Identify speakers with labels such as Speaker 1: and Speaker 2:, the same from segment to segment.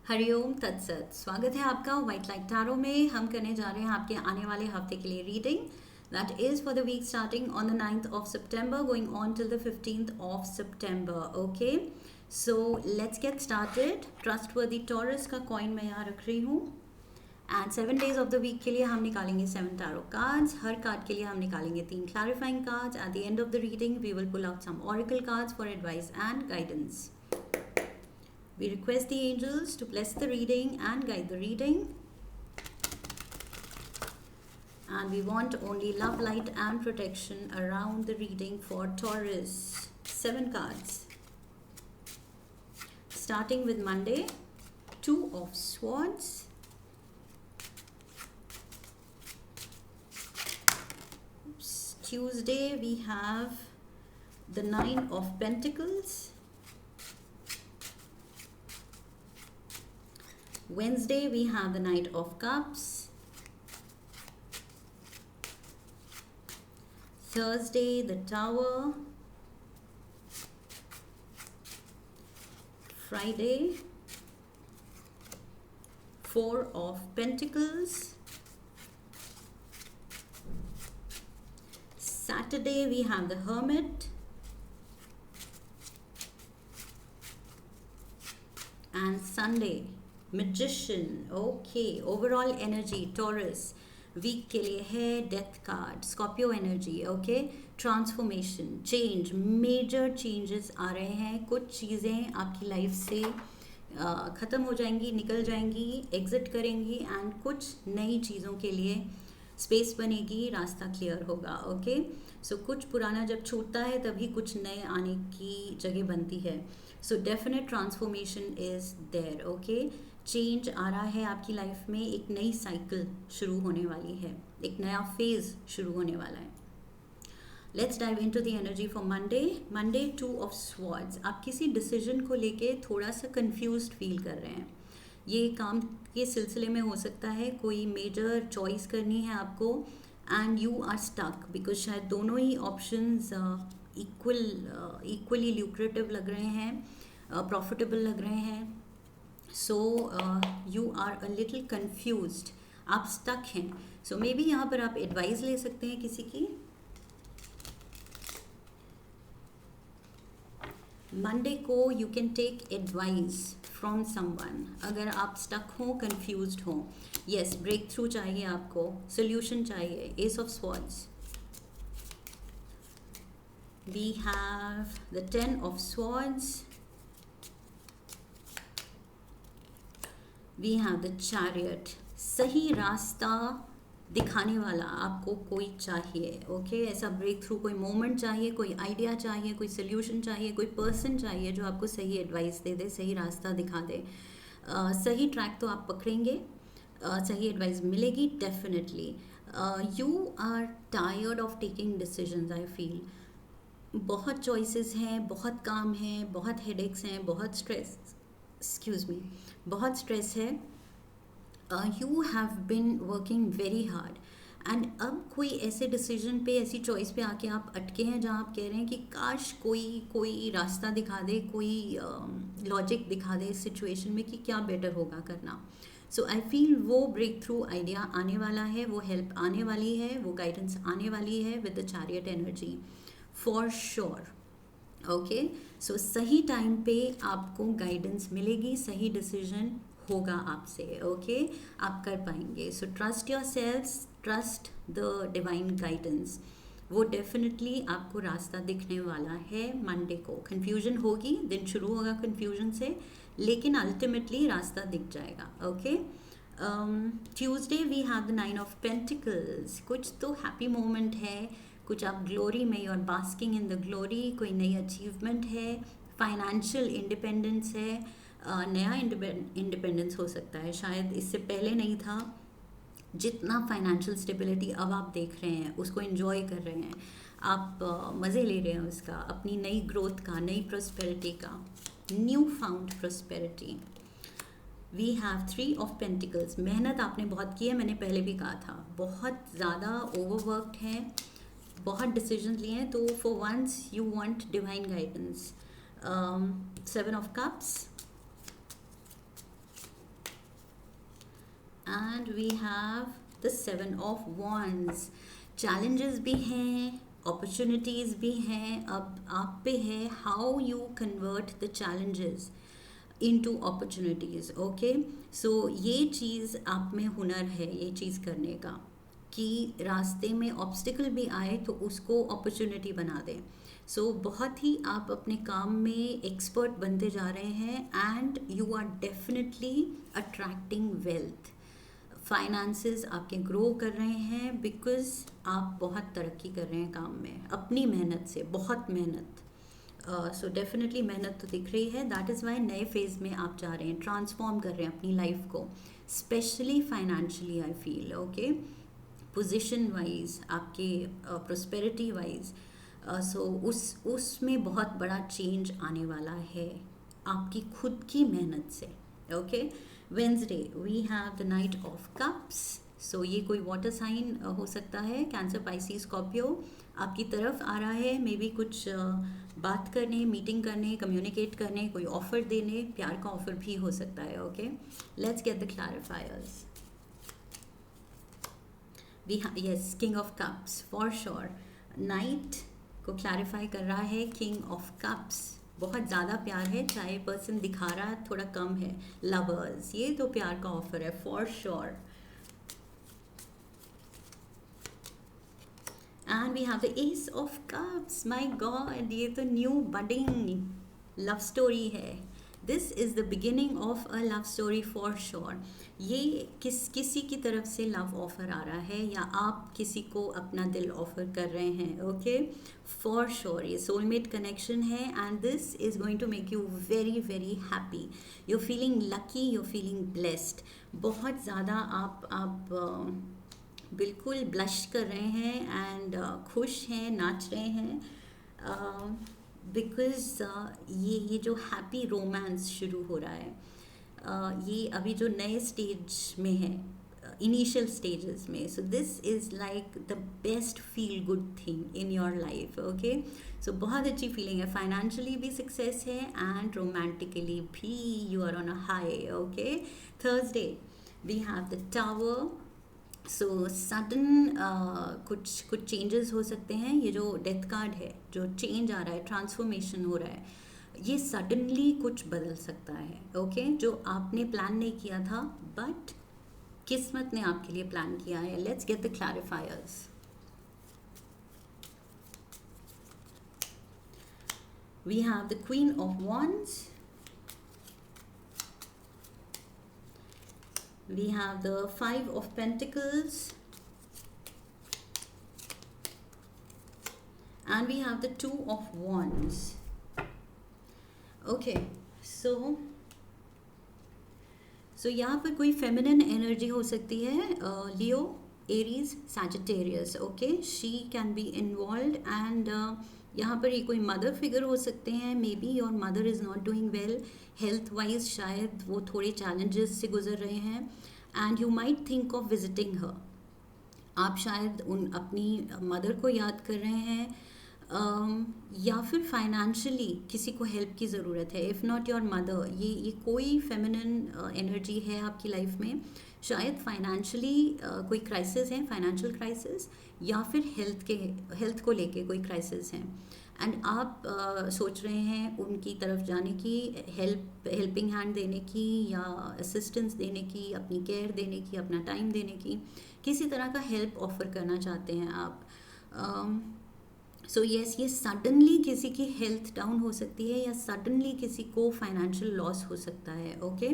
Speaker 1: हरिओम तत्सत। स्वागत है आपका व्हाइट लाइट टैरो में। हम करने जा रहे हैं आपके आने वाले हफ्ते के लिए reading that is for the week starting on the 9th of September going on till the 15th of September। Okay, so let's get started. Trustworthy Taurus का कॉइन मैं यहाँ रख रही हूँ and 7 days of the week के लिए हम निकालेंगे 7 टैरो कार्ड्स। हर कार्ड के लिए हम निकालेंगे 3 clarifying cards. At the end of the reading we will pull out some oracle cards for advice and guidance. We request the angels to bless the reading and guide the reading. And we want only love, light and protection around the reading for Taurus. 7 cards. Starting with Monday, 2 of Swords. Tuesday we have the 9 of Pentacles. Wednesday we have the Knight of Cups. Thursday the Tower. Friday 4 of Pentacles. Saturday we have the Hermit. And Sunday Magician। Okay, overall energy Taurus week के लिए है death card, Scorpio energy. Okay, transformation, change, major changes आ रहे हैं। कुछ चीज़ें आपकी life से ख़त्म हो जाएंगी, निकल जाएंगी, एग्जिट करेंगी एंड कुछ नई चीज़ों के लिए स्पेस बनेगी, रास्ता क्लियर होगा। ओके, सो कुछ पुराना जब छूटता है तभी कुछ नए आने की जगह बनती है। So definite transformation is there. Okay, change आ रहा है आपकी लाइफ में, एक नई साइकिल शुरू होने वाली है, एक नया फेज शुरू होने वाला है। Let's dive into the energy for Monday. Monday 2 of swords. आप किसी डिसीजन को लेके थोड़ा सा कंफ्यूज्ड फील कर रहे हैं। ये काम के सिलसिले में हो सकता है, कोई मेजर चॉइस करनी है आपको and you are stuck because शायद दोनों ही ऑप्शंस इक्वली ल्यूक्रेटिव लग रहे हैं, प्रॉफिटेबल लग रहे हैं। So you are a little confused, आप स्टक हैं। सो मे बी यहाँ पर आप एडवाइस ले सकते हैं किसी की। मंडे को you can take advice from someone अगर आप स्टक हो, कन्फ्यूज्ड हो। यस, ब्रेक थ्रू चाहिए आपको, सोल्यूशन चाहिए। Ace of swords, we have the 10 of swords, we have the chariot. सही रास्ता दिखाने वाला आपको कोई चाहिए। ओके, ऐसा ब्रेक थ्रू, कोई मोमेंट चाहिए, कोई आइडिया चाहिए, कोई सोल्यूशन चाहिए, कोई पर्सन चाहिए जो आपको सही एडवाइस दे दे, सही रास्ता दिखा दे। सही ट्रैक तो आप पकड़ेंगे, सही एडवाइस मिलेगी definitely. You are tired of taking decisions, I feel. बहुत चॉइसेस हैं, बहुत काम हैं, बहुत हेडेक्स हैं, बहुत स्ट्रेस, एक्सक्यूज मी, बहुत स्ट्रेस है। You have been working very hard and अब कोई ऐसे डिसीजन पे, ऐसी चॉइस पे आके आप अटके हैं जहाँ आप कह रहे हैं कि काश कोई रास्ता दिखा दे, कोई लॉजिक दिखा दे इस सिचुएशन में कि क्या बेटर होगा करना। सो आई फील वो ब्रेक थ्रू आइडिया आने वाला है, वो हेल्प आने वाली है, वो गाइडेंस आने वाली है with the chariot energy for sure. Okay, so सही टाइम पे आपको गाइडेंस मिलेगी, सही डिसीजन होगा आपसे। ओके, आप कर पाएंगे। So trust your self, trust the divine guidance. वो डेफिनेटली आपको रास्ता दिखने वाला है। मंडे को कन्फ्यूजन होगी, दिन शुरू होगा कन्फ्यूजन से, लेकिन अल्टीमेटली रास्ता दिख जाएगा। Okay, Tuesday we have the 9 of pentacles. कुछ तो हैप्पी मोमेंट है, कुछ आप ग्लोरी में, you are basking in the glory, कोई नई अचीवमेंट है, फाइनेंशियल इंडिपेंडेंस है, नया इंडिपेंडेंस हो सकता है, शायद इससे पहले नहीं था। जितना फाइनेंशियल स्टेबिलिटी अब आप देख रहे हैं, उसको एंजॉय कर रहे हैं आप, मज़े ले रहे हैं उसका, अपनी नई ग्रोथ का, नई प्रोस्पेरिटी का, new found prosperity. We have 3 of pentacles. मेहनत आपने बहुत की है, मैंने पहले भी कहा था, बहुत ज़्यादा ओवरवर्कड है, बहुत डिसीजन लिए हैं, तो for once you want divine guidance. 7 of Cups, and we have the 7 of Wands। Challenges भी हैं, अपॉर्चुनिटीज़ भी हैं, अब आप पे है how you convert the challenges into opportunities. Okay, so ये चीज़ आप में हुनर है ये चीज़ करने का, कि रास्ते में ऑब्स्टिकल भी आए तो उसको अपॉर्चुनिटी बना दें। सो बहुत ही आप अपने काम में एक्सपर्ट बनते जा रहे हैं and you are definitely attracting wealth. Finances आपके ग्रो कर रहे हैं बिकॉज आप बहुत तरक्की कर रहे हैं काम में अपनी मेहनत से, बहुत मेहनत। सो डेफिनेटली मेहनत तो दिख रही है, दैट इज़ वाई नए फेज़ में आप जा रहे हैं, ट्रांसफॉर्म कर रहे हैं अपनी लाइफ को, specially financially I feel. Okay, position wise, आपके प्रोस्पेरिटी वाइज, सो उसमें बहुत बड़ा चेंज आने वाला है आपकी खुद की मेहनत से। Okay, Wednesday we have the knight of cups. So ये कोई वाटर साइन हो सकता है, कैंसर, पाइसिस, स्कॉर्पियो आपकी तरफ आ रहा है, मे बी कुछ बात करने, मीटिंग करने, कम्युनिकेट करने, कोई ऑफर देने, प्यार का ऑफर भी हो सकता है। Okay, let's get the clarifiers. Yes, king of cups for sure, knight को क्लैरिफाई कर रहा है। किंग ऑफ कप्स बहुत ज़्यादा प्यार है, चाहे पर्सन दिखा रहा है थोड़ा कम है। लवर्स, ये तो प्यार का ऑफर है for sure. And we have the ace of cups, my god, ये तो न्यू बडिंग लव स्टोरी है। This is the beginning of a love story for sure. ये किसी की तरफ से लव ऑफर आ रहा है या आप किसी को अपना दिल ऑफर कर रहे हैं। ओके, फॉर श्योर ये सोलमेट कनेक्शन है and this is going to make you very very happy. You feeling lucky, you feeling blessed. बहुत ज़्यादा आप बिल्कुल ब्लश कर रहे हैं एंड खुश हैं, नाच रहे हैं, बिकॉज ये जो हैप्पी रोमांस शुरू हो रहा है, ये अभी जो नए स्टेज में है, इनिशियल स्टेजेस में। So this is like the best feel good thing in your life. Okay, so बहुत अच्छी फीलिंग है, फाइनेंशियली भी सक्सेस है एंड रोमांटिकली भी you are on a high. Okay, Thursday we have the tower. So sudden कुछ changes हो सकते हैं। ये जो डेथ कार्ड है, जो चेंज आ रहा है, ट्रांसफॉर्मेशन हो रहा है, ये सडनली कुछ बदल सकता है। ओके, जो आपने प्लान नहीं किया था बट किस्मत ने आपके लिए प्लान किया है। Let's get the clarifiers. We have the queen of wands, we have the 5 of Pentacles, and we have the 2 of Wands. Okay, so यहाँ पर कोई फेमिनिन एनर्जी हो सकती है, Leo, Aries, Sagittarius. Okay, she can be involve and यहाँ पर ये कोई मदर फिगर हो सकते हैं। Maybe your mother is not doing well health wise, शायद वो थोड़े चैलेंजेस से गुजर रहे हैं and you might think of visiting her. आप शायद अपनी मदर को याद कर रहे हैं, या फिर फाइनेंशियली किसी को हेल्प की ज़रूरत है। इफ़ नॉट योर मदर, ये कोई फेमिनिन एनर्जी है आपकी लाइफ में, शायद फाइनेंशियली कोई क्राइसिस है, फाइनेंशियल क्राइसिस, या फिर हेल्थ को लेके कोई क्राइसिस हैं एंड आप सोच रहे हैं उनकी तरफ जाने की, हेल्पिंग हैंड देने की या असिस्टेंस देने की, अपनी केयर देने की, अपना टाइम देने की, किसी तरह का हेल्प ऑफर करना चाहते हैं आप। सो यस, ये सडनली किसी की हेल्थ डाउन हो सकती है या सडनली किसी को फाइनेंशियल लॉस हो सकता है। ओके,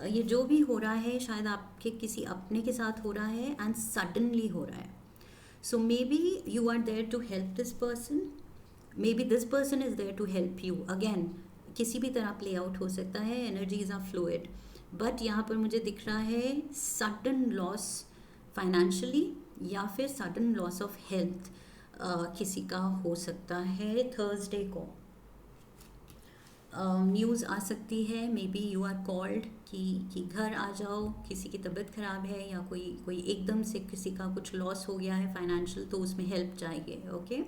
Speaker 1: ये जो भी हो रहा है शायद आपके किसी अपने के साथ हो रहा है एंड सडनली हो रहा है। So maybe you are there to help this person, maybe this person is there to help you. Again किसी भी तरह प्ले आउट हो सकता है, एनर्जीज आर फ्लूइड, बट यहाँ पर मुझे दिख रहा है सडन लॉस फाइनेंशियली या फिर सडन लॉस ऑफ हेल्थ किसी का हो सकता है। थर्सडे को न्यूज़ आ सकती है, maybe you are called कि घर आ जाओ, किसी की तबीयत ख़राब है या कोई एकदम से किसी का कुछ लॉस हो गया है फाइनेंशियल, तो उसमें हेल्प चाहिए। Okay,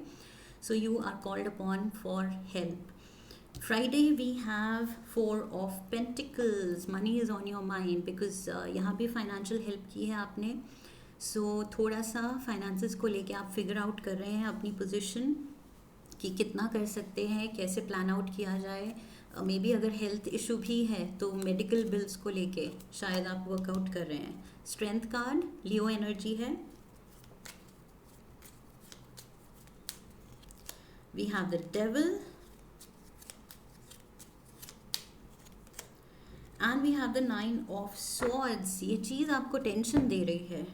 Speaker 1: so you are called upon for help. Friday we have 4 of Pentacles, money is on your mind because यहाँ भी फाइनेंशियल हेल्प की है आपने. सो थोड़ा सा फाइनेंसेस को लेके आप फिगर आउट कर रहे हैं अपनी पोजीशन कि कितना कर सकते हैं, कैसे प्लान आउट किया जाए. मे बी अगर हेल्थ इशू भी है तो मेडिकल बिल्स को लेके शायद आप वर्कआउट कर रहे हैं. स्ट्रेंथ कार्ड लियो एनर्जी है. We have the devil and we have the 9 of Swords. ये चीज़ आपको टेंशन दे रही है.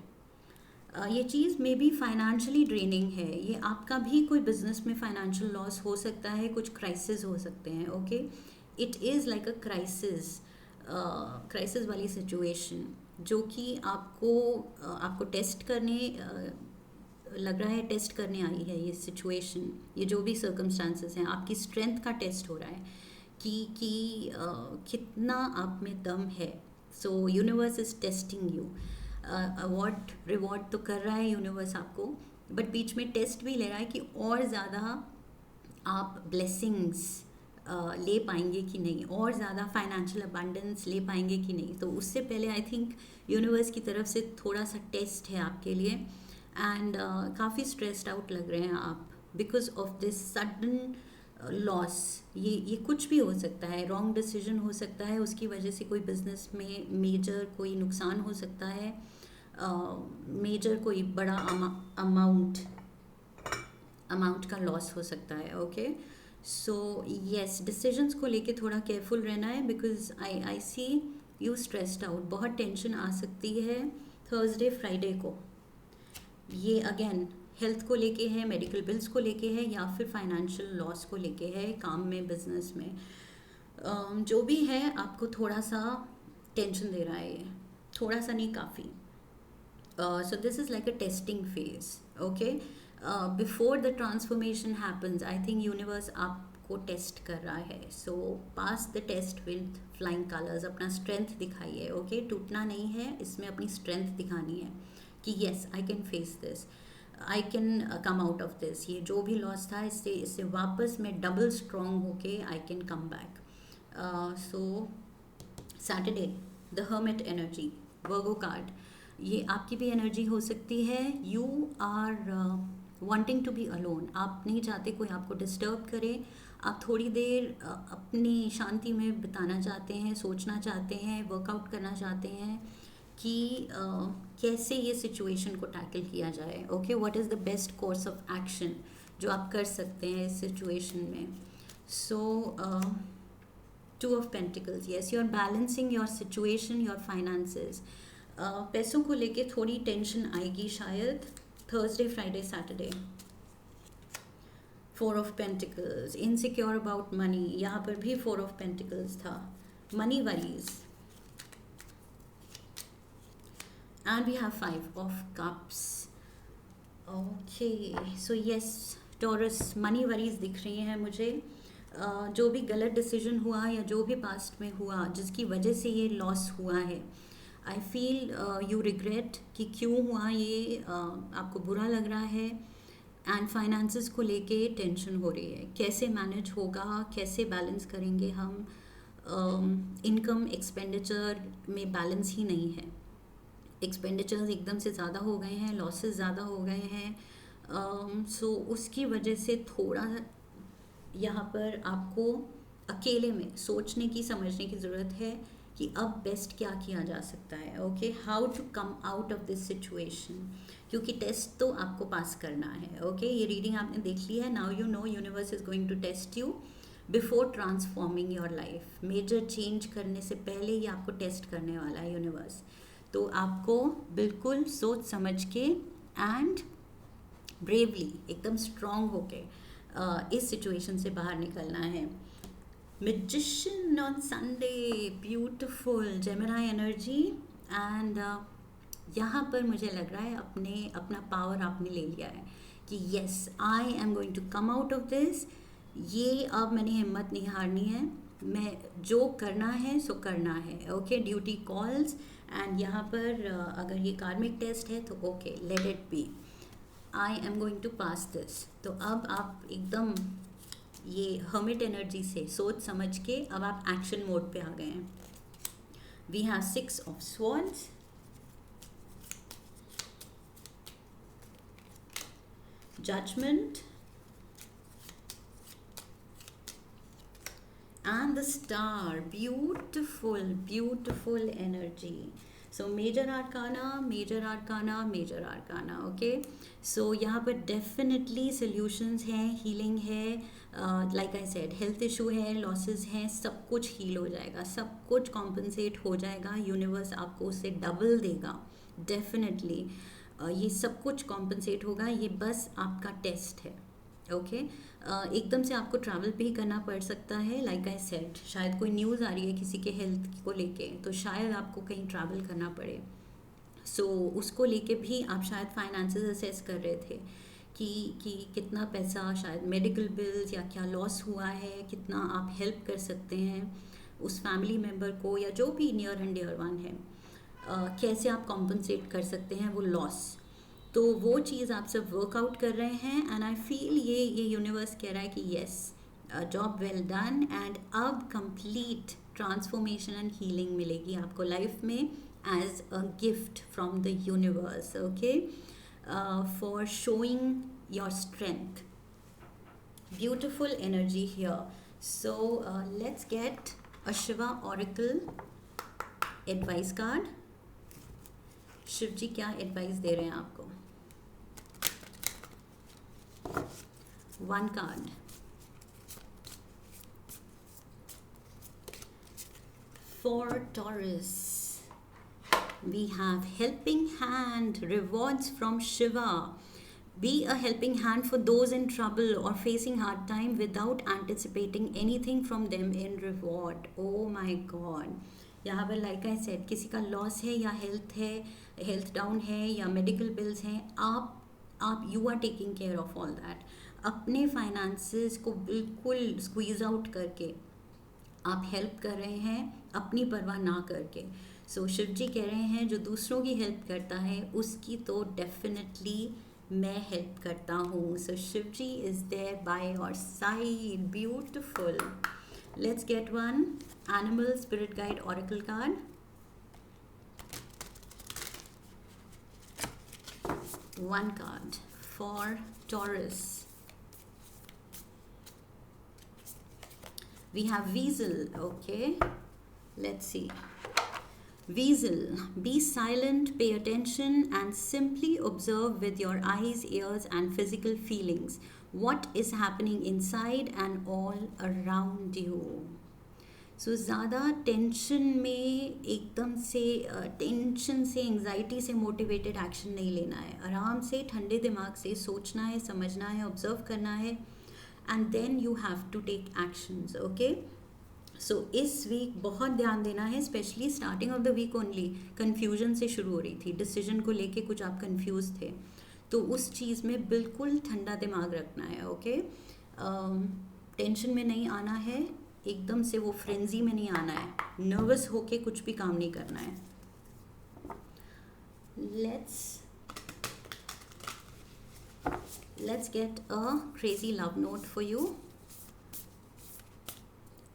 Speaker 1: ये चीज़ मे बी फाइनेंशियली ड्रेनिंग है. ये आपका भी कोई बिजनेस में फाइनेंशियल लॉस हो सकता है, कुछ क्राइसिस हो सकते हैं. Okay, it is like a crisis वाली सिचुएशन जो कि आपको टेस्ट करने लग रहा है, टेस्ट करने आई है ये सिचुएशन. ये जो भी सर्कमस्टांसेस हैं, आपकी स्ट्रेंथ का टेस्ट हो रहा है कि कितना आप में दम है. सो universe is testing you. Award reward तो कर रहा है यूनिवर्स आपको, बट बीच में टेस्ट भी ले रहा है कि और ज़्यादा आप ब्लेसिंग्स ले पाएंगे कि नहीं, और ज़्यादा फाइनेंशियल अबंडेंस ले पाएंगे कि नहीं. तो उससे पहले आई थिंक यूनिवर्स की तरफ से थोड़ा सा टेस्ट है आपके लिए. एंड काफ़ी स्ट्रेस्ड आउट लग रहे हैं आप because of this sudden loss. ये कुछ भी हो सकता है, रॉन्ग डिसीजन हो सकता है, उसकी वजह से कोई बिजनेस में मेजर कोई नुकसान हो सकता है, मेजर कोई बड़ा अमाउंट का लॉस हो सकता है. ओके, सो यस, डिसीजंस को लेके थोड़ा केयरफुल रहना है because I see you stressed out. बहुत टेंशन आ सकती है थर्सडे फ्राइडे को. ये अगेन हेल्थ को लेके है, मेडिकल बिल्स को लेके है, या फिर फाइनेंशियल लॉस को लेके है, काम में, बिजनेस में. जो भी है आपको थोड़ा सा टेंशन दे रहा है ये, थोड़ा सा नहीं, काफ़ी. So this is like a testing phase. Okay, before the transformation happens, I think universe आपको टेस्ट कर रहा है. So pass the test with flying colors. अपना स्ट्रेंथ दिखाइए. ओके, टूटना नहीं है, इसमें अपनी स्ट्रेंथ दिखानी है कि yes, I can face this, I can come out of this. ये जो भी लॉस था, इससे वापस मैं डबल स्ट्रॉन्ग होके I can come back. So Saturday, the hermit energy, Virgo card. ये आपकी भी एनर्जी हो सकती है. You are wanting to be alone. आप नहीं चाहते कोई आपको डिस्टर्ब करे. आप थोड़ी देर अपनी शांति में बिताना चाहते हैं, सोचना चाहते हैं, वर्कआउट करना चाहते हैं कि कैसे ये सिचुएशन को टैकल किया जाए. Okay, what is the best course of action जो आप कर सकते हैं इस सिचुएशन में. So 2 of Pentacles. Yes, you are balancing your situation, your finances. पैसों को लेके थोड़ी टेंशन आएगी शायद Thursday Friday Saturday. 4 of Pentacles, insecure about money. यहाँ पर भी 4 of Pentacles था. Money worries. And we have 5 of Cups. Okay, so yes, Taurus, money worries दिख रही हैं मुझे. जो भी गलत डिसीजन हुआ या जो भी पास्ट में हुआ जिसकी वजह से ये लॉस हुआ है, आई फील यू रिग्रेट कि क्यों हुआ ये. आपको बुरा लग रहा है. एंड फाइनेंसेस को लेके टेंशन हो रही है, कैसे मैनेज होगा, कैसे बैलेंस करेंगे हम. इनकम एक्सपेंडिचर में बैलेंस ही नहीं है. एक्सपेंडिचर्स एकदम से ज़्यादा हो गए हैं, लॉसेस ज़्यादा हो गए हैं. सो उसकी वजह से थोड़ा यहाँ पर आपको अकेले में सोचने की, समझने की ज़रूरत है कि अब बेस्ट क्या किया जा सकता है. Okay, how to come out of this situation, क्योंकि टेस्ट तो आपको पास करना है. ओके, ये रीडिंग आपने देख ली है. Now you know universe is going to test you before transforming your life. Major change करने से पहले ये आपको टेस्ट करने वाला है यूनिवर्स. तो आपको बिल्कुल सोच समझ के एंड ब्रेवली, एकदम स्ट्रॉन्ग होके इस सिचुएशन से बाहर निकलना है. Magician on Sunday, beautiful Gemini energy. And यहाँ पर मुझे लग रहा है अपना पावर आपने ले लिया है कि yes, I am going to come out of this. ये अब मैंने हिम्मत नहीं हारनी है, मैं जो करना है सो करना है. Okay, duty calls. एंड यहाँ पर अगर ये कार्मिक टेस्ट है तो okay, let it be. I am going to pass this. तो अब आप एकदम ये हर्मिट एनर्जी से सोच समझ के अब आप एक्शन मोड पे आ गए हैं. We have 6 of swords, judgment and the star. Beautiful, beautiful energy. So major arcana, major arcana, major arcana. Okay, so यहाँ पर definitely solutions हैं, healing है, like I said, health issue है, losses हैं, सब कुछ heal हो जाएगा, सब कुछ compensate हो जाएगा. universe आपको उससे double देगा definitely. ये सब कुछ compensate होगा, ये बस आपका test है. ओके एकदम से आपको ट्रैवल भी करना पड़ सकता है. लाइक आई सेड, शायद कोई न्यूज़ आ रही है किसी के हेल्थ को लेके, तो शायद आपको कहीं ट्रैवल करना पड़े. सो उसको लेके भी आप शायद फाइनेंसेस असेस कर रहे थे कि कितना पैसा शायद मेडिकल बिल्स या क्या लॉस हुआ है, कितना आप हेल्प कर सकते हैं उस फैमिली मेम्बर को या जो भी नियर एंड डियर वन है. कैसे आप कॉम्पनसेट कर सकते हैं वो लॉस. तो वो चीज़ आप सब वर्कआउट कर रहे हैं. एंड आई फील ये यूनिवर्स कह रहा है कि yes, job well done. And अब कंप्लीट ट्रांसफॉर्मेशन एंड हीलिंग मिलेगी आपको लाइफ में as a gift from the universe. Okay, for showing your strength. Beautiful energy here. So let's get a Shiva oracle advice card. Shiv ji क्या advice दे रहे हैं आपको? One card. For Taurus, we have helping hand, rewards from Shiva. Be a helping hand for those in trouble or facing hard time without anticipating anything from them in reward. Oh my God. यहाँ पर like I said, किसी का loss है या health down है या medical bills हैं, आप you are taking care of all that. अपने फाइनेंसेस को बिल्कुल स्क्वीज आउट करके आप हेल्प कर रहे हैं अपनी परवाह ना करके. सो शिव जी कह रहे हैं जो दूसरों की हेल्प करता है उसकी तो डेफिनेटली मैं हेल्प करता हूँ. So Shiv ji is there by your side. Beautiful. Let's get one animal spirit guide oracle card. One card for Taurus. We have Weasel. Okay, let's see. Weasel, be silent, pay attention, and simply observe with your eyes, ears, and physical feelings what is happening inside and all around you. सो ज़्यादा tension में एकदम से tension से anxiety से motivated action नहीं लेना है. आराम से ठंडे दिमाग से सोचना है, समझना है, ऑब्जर्व करना है, and then you have to take actions. Okay, so इस वीक बहुत ध्यान देना है, specially starting of the week only confusion से शुरू हो रही थी. डिसीजन को लेके कुछ आप कन्फ्यूज थे, तो उस चीज़ में बिल्कुल ठंडा दिमाग रखना है. ओके, टेंशन में नहीं आना है, एकदम से वो फ्रेंजी में नहीं आना है, नर्वस होके कुछ भी काम नहीं करना है. Let's get a crazy love note for you.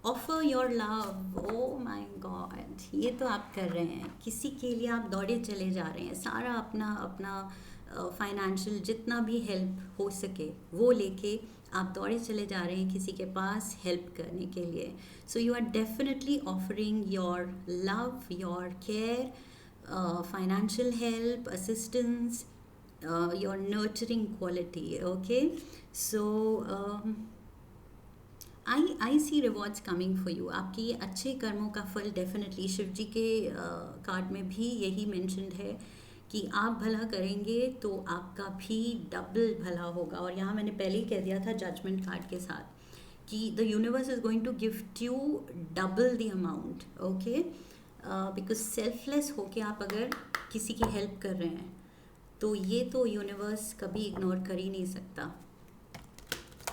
Speaker 1: Offer your love. Oh my god, ये तो आप कर रहे हैं, किसी के लिए आप दौड़े चले जा रहे हैं. सारा अपना फाइनेंशियल जितना भी हेल्प हो सके वो लेके आप दौड़े चले जा रहे हैं किसी के पास हेल्प करने के लिए. So you are definitely offering your love, your care, financial help, assistance, your nurturing quality. Okay, so I see rewards coming for you. आपके ये अच्छे कर्मों का फल डेफिनेटली, शिव जी के कार्ड में भी यही मेंशन्ड है कि आप भला करेंगे तो आपका भी डबल भला होगा. और यहाँ मैंने पहले ही कह दिया था जजमेंट कार्ड के साथ कि the universe is going to gift you double the amount. Okay, because selfless होके आप अगर किसी की हेल्प कर रहे हैं तो ये तो यूनिवर्स कभी इग्नोर कर ही नहीं सकता.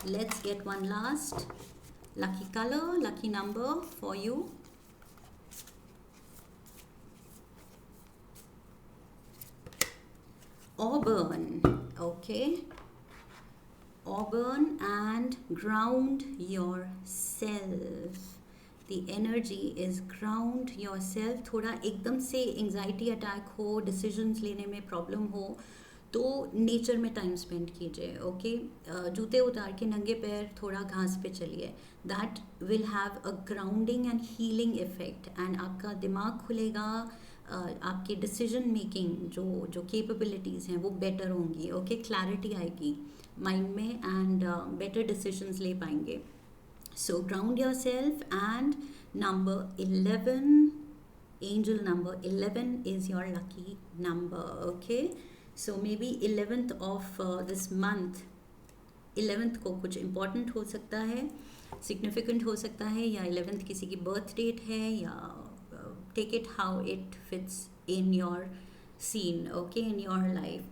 Speaker 1: Let's get one last lucky color, lucky number for you. Auburn. Okay, organ and ground your self. The energy is ground your self. थोड़ा एकदम से एंजाइटी अटैक हो, डिसीजंस लेने में प्रॉब्लम हो, तो नेचर में टाइम स्पेंड कीजिए. ओके, जूते उतार के नंगे पैर थोड़ा घास पे चलिए. That will have a grounding and healing effect, and आपका दिमाग खुलेगा. आपके डिसीजन मेकिंग जो कैपेबिलिटीज़ हैं वो बेटर होंगी. ओके, क्लैरिटी आएगी माइंड में एंड बेटर डिसीजंस ले पाएंगे. So ground your self. And number 11, angel number 11 is your lucky number. Okay, so maybe 11th of this month, 11th को कुछ important हो सकता है, significant हो सकता है, या 11th किसी की birth date है, या take it how it fits in your scene, okay, in your life.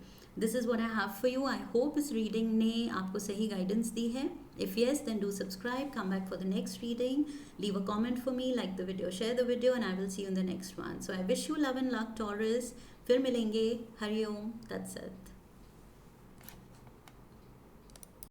Speaker 1: This is what I have for you. I hope इस reading ने आपको सही guidance दी है. If yes, then do subscribe, come back for the next reading, leave a comment for me, like the video, share the video, and I will see you in the next one. So I wish you love and luck, Taurus. फिर मिलेंगे. हरि ओम. That's it.